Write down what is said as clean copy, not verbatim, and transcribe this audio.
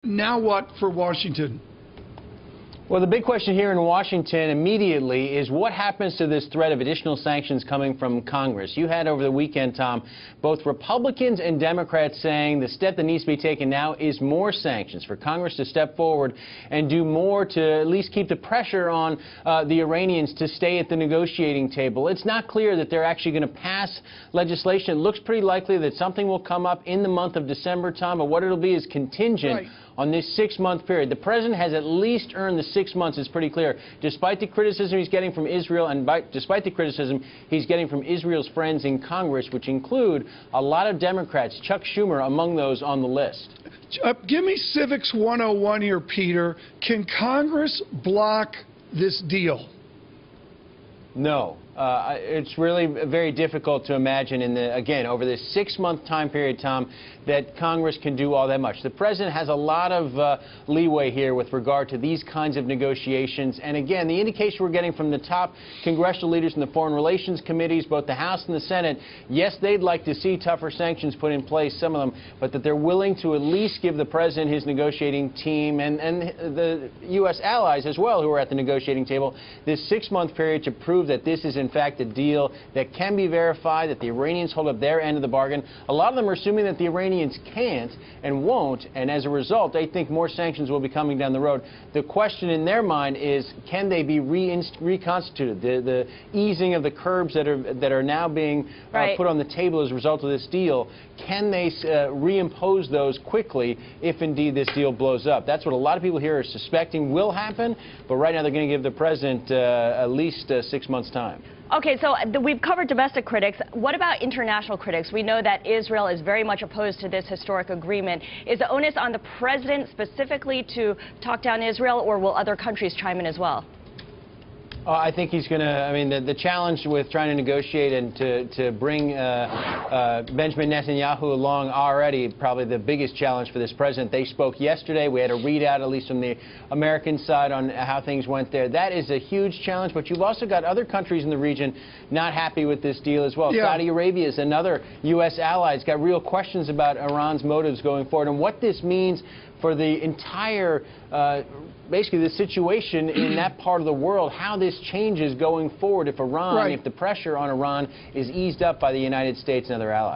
Now what for Washington? Well, the big question here in Washington immediately is what happens to this threat of additional sanctions coming from Congress. You had over the weekend, Tom, both Republicans and Democrats saying the step that needs to be taken now is more sanctions, for Congress to step forward and do more to at least keep the pressure on the Iranians to stay at the negotiating table. It's not clear that they're actually going to pass legislation. It looks pretty likely that something will come up in the month of December, Tom, but what it'll be is contingent on this 6-month period. The president has at least earned the 6 months, it's pretty clear, despite the criticism he's getting from Israel and despite the criticism he's getting from Israel's friends in Congress, which include a lot of Democrats, Chuck Schumer among those on the list. Give me Civics 101 here, Peter. Can Congress block this deal? No. It's really very difficult to imagine again, over this 6-month time period, Tom, that Congress can do all that much. The president has a lot of leeway here with regard to these kinds of negotiations. And again, the indication we're getting from the top congressional leaders in the foreign relations committees, both the House and the Senate, yes, they'd like to see tougher sanctions put in place, some of them, but that they're willing to at least give the president, his negotiating team, and the U.S. allies as well who are at the negotiating table, this 6-month period to prove that this is in fact a deal that can be verified, that the Iranians hold up their end of the bargain. A lot of them are assuming that the Iranians can't and won't, and as a result, they think more sanctions will be coming down the road. The question in their mind is, can they be reconstituted? The easing of the curbs that are now being put on the table as a result of this deal, can they reimpose those quickly if indeed this deal blows up? That's what a lot of people here are suspecting will happen, but right now they're going to give the president at least 6 months' time. Okay, so we've covered domestic critics. What about international critics? We know that Israel is very much opposed to this historic agreement. Is the onus on the president specifically to talk down Israel, or will other countries chime in as well? I think he's going to, I mean, the challenge with trying to negotiate and to bring Benjamin Netanyahu along already, probably the biggest challenge for this president. They spoke yesterday. We had a readout, at least from the American side, on how things went there. That is a huge challenge, but you've also got other countries in the region not happy with this deal as well. Yeah. Saudi Arabia is another U.S. ally. It's got real questions about Iran's motives going forward and what this means for the entire, basically the situation in that part of the world, how this changes going forward if Iran, if the pressure on Iran is eased up by the United States and other allies.